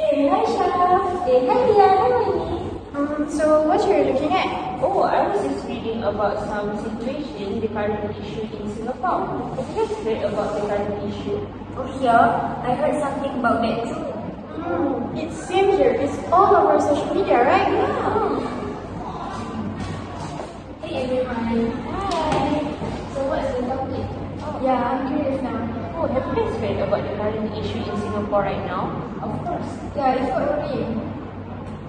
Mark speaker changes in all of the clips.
Speaker 1: Hey, hi Shaf. Hey, hi Dia. Hi Winnie.
Speaker 2: So what you're looking at?
Speaker 1: Oh, I was just reading about some situation, the current issue in Singapore. Have you guys heard about the current issue?
Speaker 3: Oh yeah, I heard something about that too.
Speaker 2: It's same here. It's all over social media, right?
Speaker 3: Hey everyone.
Speaker 1: Hi. So what's the topic?
Speaker 2: Yeah, I'm curious now.
Speaker 1: Oh, have you guys heard about the current issue in Singapore right now?
Speaker 3: Of course.
Speaker 2: Yeah, it's what we're doing.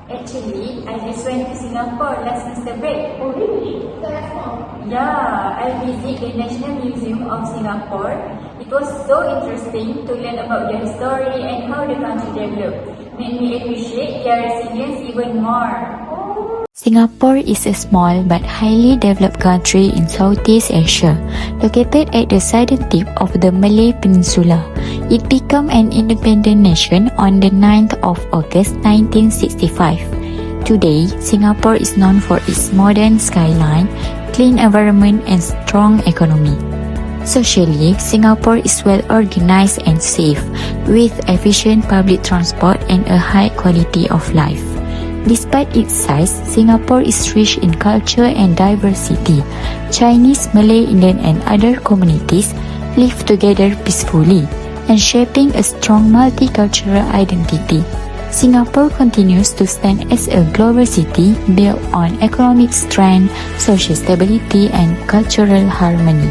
Speaker 3: Actually, I just went to Singapore last Easter break.
Speaker 1: Oh, really?
Speaker 2: That's all.
Speaker 3: Yeah, I visit the National Museum of Singapore. It was so interesting to learn about their history and how the country developed. Made me appreciate their resilience even more.
Speaker 4: Singapore is a small but highly developed country in Southeast Asia, located at the southern tip of the Malay Peninsula. It became an independent nation on the 9th of August 1965. Today, Singapore is known for its modern skyline, clean environment and strong economy. Socially, Singapore is well organized and safe, with efficient public transport and a high quality of life. Despite its size, Singapore is rich in culture and diversity. Chinese, Malay, Indian and other communities live together peacefully and shaping a strong multicultural identity. Singapore continues to stand as a global city built on economic strength, social stability and cultural harmony.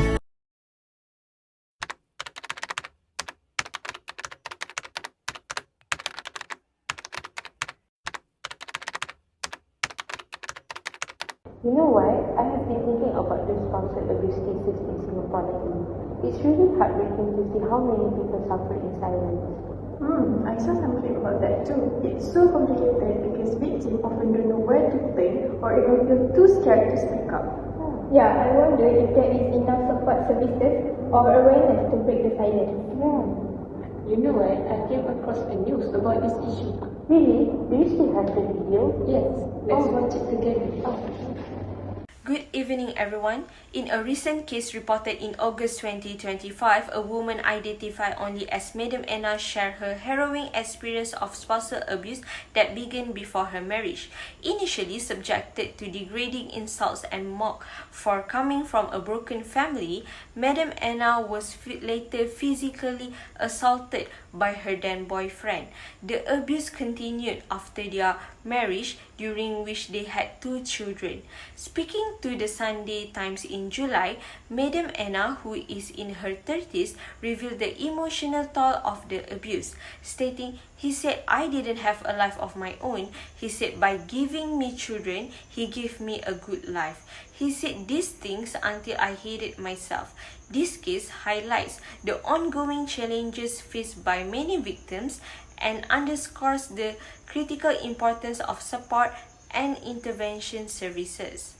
Speaker 1: You know what? I have been thinking about the spousal abuse cases in Singapore lately. It's really heartbreaking to see how many people suffer in silence.
Speaker 2: I saw something about that too. It's so complicated because victims often don't know where to turn or even feel too scared to speak up. Yeah, I wonder if there is enough support services or awareness to break the silence.
Speaker 1: You know what? I came across a news about this issue.
Speaker 4: Really? Do you still have the video?
Speaker 1: Yes, let's watch it together.
Speaker 5: Good evening, everyone. In a recent case reported in August 2025, a woman identified only as Madam Anna shared her harrowing experience of spousal abuse that began before her marriage. Initially subjected to degrading insults and mocked for coming from a broken family, Madam Anna was later physically assaulted by her then boyfriend. The abuse continued after their marriage, during which they had 2 children. Speaking to the Sunday Times in July, Madam Anna, who is in her 30s, revealed the emotional toll of the abuse, stating, "He said I didn't have a life of my own. He said by giving me children, he gave me a good life. He said these things until I hated myself." This case highlights the ongoing challenges faced by many victims and underscores the critical importance of support and intervention services.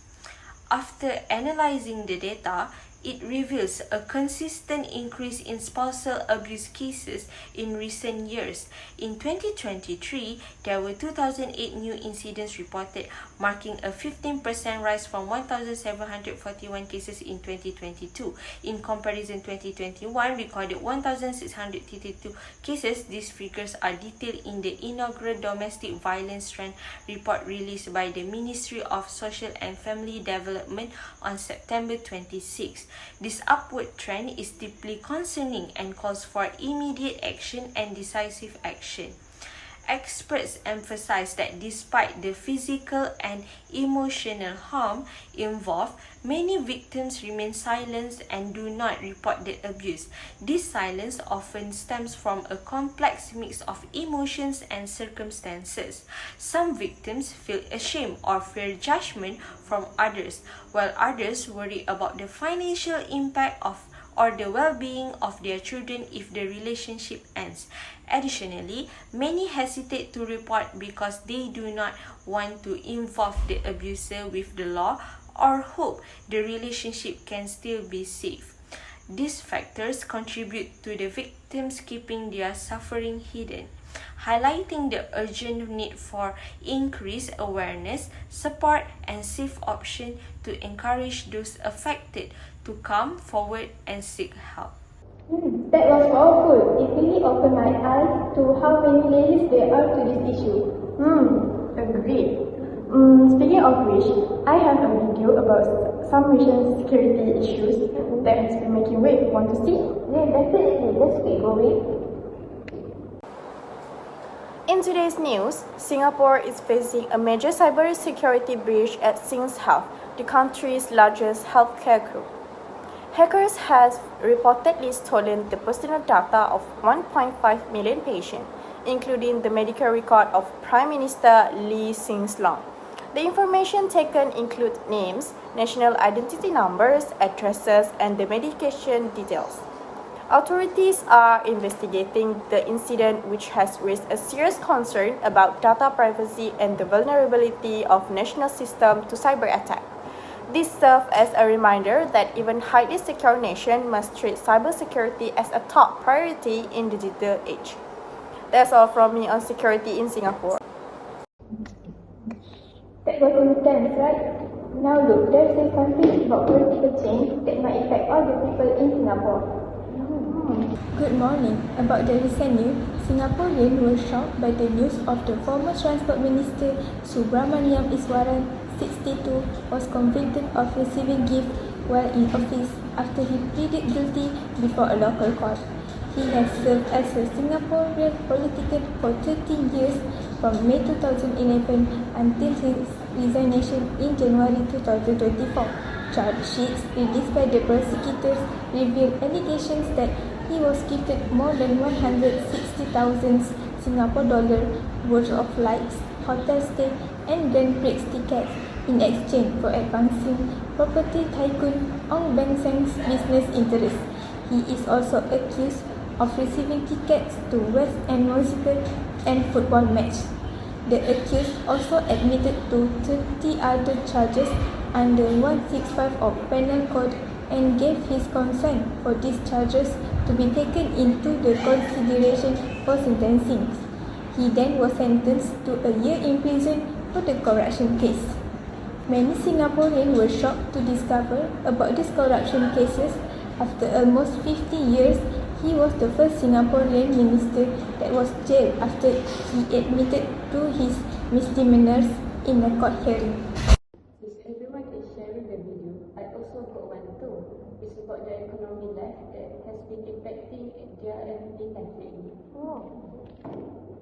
Speaker 5: After analyzing the data, it reveals a consistent increase in spousal abuse cases in recent years. In 2023, there were 2,008 new incidents reported, marking a 15% rise from 1,741 cases in 2022. In comparison, 2021 recorded 1,632 cases. These figures are detailed in the inaugural Domestic Violence Trend report released by the Ministry of Social and Family Development on September 26. This upward trend is deeply concerning and calls for immediate action and decisive action. Experts emphasize that despite the physical and emotional harm involved, many victims remain silent and do not report the abuse. This silence often stems from a complex mix of emotions and circumstances. Some victims feel ashamed or fear judgment from others, while others worry about the financial impact of or the well-being of their children if the relationship ends. Additionally, many hesitate to report because they do not want to involve the abuser with the law or hope the relationship can still be safe. These factors contribute to the victims keeping their suffering hidden, highlighting the urgent need for increased awareness, support, and safe options to encourage those affected to come forward and seek help.
Speaker 2: That was powerful. It really opened my eyes to how many layers there are to this issue.
Speaker 6: Agreed. Speaking of which, I have a video about some regional security issues that has been making wave. Want to see?
Speaker 1: Yeah, definitely. Let's keep going.
Speaker 6: In today's news, Singapore is facing a major cybersecurity breach at SingHealth, the country's largest healthcare group. Hackers have reportedly stolen the personal data of 1.5 million patients, including the medical record of Prime Minister Lee Hsien Loong. The information taken includes names, national identity numbers, addresses, and the medication details. Authorities are investigating the incident, which has raised a serious concern about data privacy and the vulnerability of national system to cyber attack. This serves as a reminder that even highly secure nations must treat cybersecurity as a top priority in the digital age. That's all from me on security in Singapore.
Speaker 2: That was intense, right? Now look, there's something about political change that might affect all the people in Singapore.
Speaker 7: Good morning. About the recent news, Singaporeans were shocked by the news of the former Transport Minister Subramaniam Iswaran, 62, was convicted of receiving gifts while in office after he pleaded guilty before a local court. He has served as a Singaporean politician for 13 years from May 2011 until his resignation in January 2024. Charge sheets released by the prosecutors revealed allegations that he was gifted more than 160,000 Singapore dollar worth of flights, hotel stay, and Grand Prix tickets in exchange for advancing property tycoon Ong Beng Seng's business interests. He is also accused of receiving tickets to West End musical and football match. The accused also admitted to 30 other charges under 165 of Penal Code and gave his consent for these charges to be taken into the consideration for sentencing. He then was sentenced to a year in prison for the corruption case. Many Singaporeans were shocked to discover about these corruption cases. After almost 50 years, he was the first Singaporean minister that was jailed after he admitted to his misdemeanors in a court hearing.
Speaker 1: Since everyone is sharing the video, I also got one too. It's about the economy life that has been impacting D1AM1104A lately.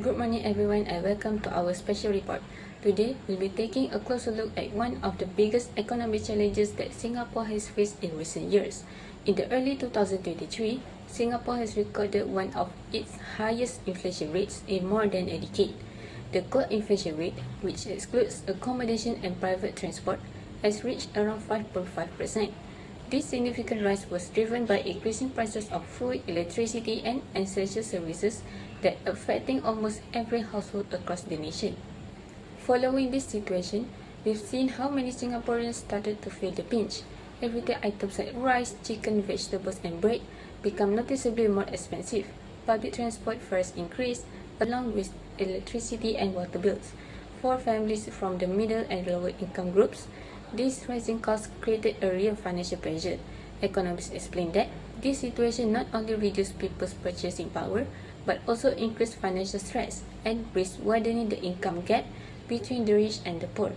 Speaker 8: Good morning everyone and welcome to our special report. Today, we'll be taking a closer look at one of the biggest economic challenges that Singapore has faced in recent years. In the early 2023, Singapore has recorded one of its highest inflation rates in more than a decade. The core inflation rate, which excludes accommodation and private transport, has reached around 5.5%. This significant rise was driven by increasing prices of food, electricity, and essential services that affecting almost every household across the nation. Following this situation, we've seen how many Singaporeans started to feel the pinch. Everyday items like rice, chicken, vegetables, and bread become noticeably more expensive. Public transport fares increased, along with electricity and water bills. For families from the middle and lower income groups, these rising costs created a real financial pressure. Economists explain that this situation not only reduced people's purchasing power, but also increased financial stress and risked widening the income gap between the rich and the poor.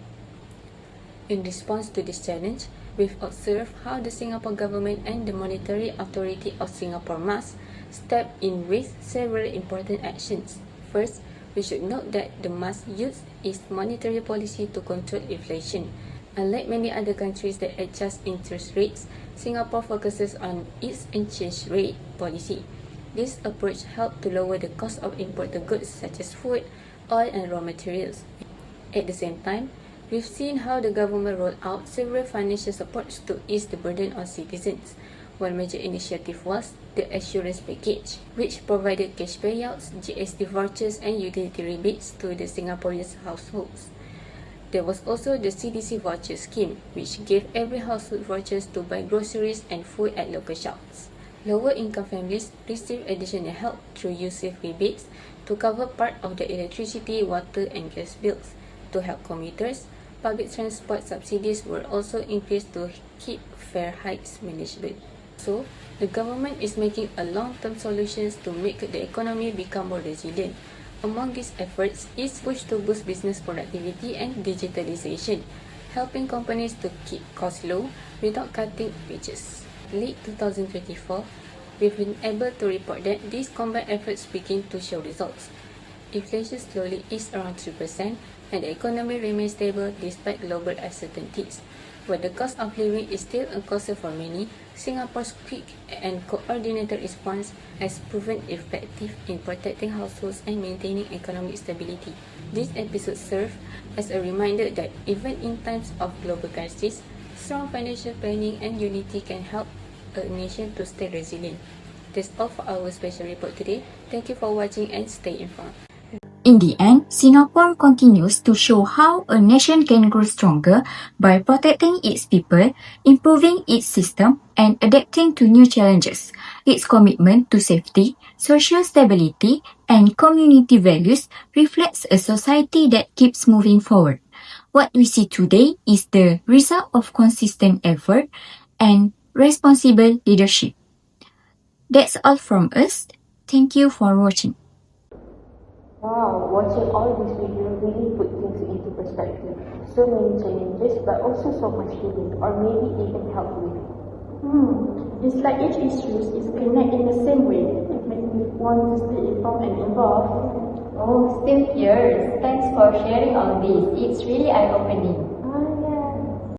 Speaker 8: In response to this challenge, we've observed how the Singapore government and the Monetary Authority of Singapore must step in with several important actions. First, we should note that the must use its monetary policy to control inflation. Unlike many other countries that adjust interest rates, Singapore focuses on its exchange rate policy. This approach helped to lower the cost of imported goods such as food, oil, and raw materials. At the same time, we've seen how the government rolled out several financial supports to ease the burden on citizens. One major initiative was the Assurance Package, which provided cash payouts, GST vouchers, and utility rebates to the Singaporean households. There was also the CDC voucher scheme, which gave every household vouchers to buy groceries and food at local shops. Lower income families received additional help through USAVE rebates to cover part of the electricity, water, and gas bills. To help commuters, public transport subsidies were also increased to keep fare hikes manageable. So, the government is making a long-term solutions to make the economy become more resilient. Among these efforts is push to boost business productivity and digitalization, helping companies to keep costs low without cutting wages. Late 2024, we've been able to report that these combined efforts begin to show results. Inflation slowly eased around 3% and the economy remains stable despite global uncertainties. While the cost of living is still a concern for many, Singapore's quick and coordinated response has proven effective in protecting households and maintaining economic stability. This episode serves as a reminder that even in times of global crisis, strong financial planning and unity can help a nation to stay resilient. That's all for our special report today. Thank you for watching and stay informed.
Speaker 4: In the end, Singapore continues to show how a nation can grow stronger by protecting its people, improving its system, and adapting to new challenges. Its commitment to safety, social stability, and community values reflects a society that keeps moving forward. What we see today is the result of consistent effort and responsible leadership. That's all from us. Thank you for watching.
Speaker 1: Wow, watching all these videos really put things into perspective. So many challenges, but also so much to do, or maybe even help with.
Speaker 2: It's like each issue is connected in the same way. It makes me want to stay informed and involved.
Speaker 3: Oh, same here. Thanks for sharing all this. It's really eye-opening.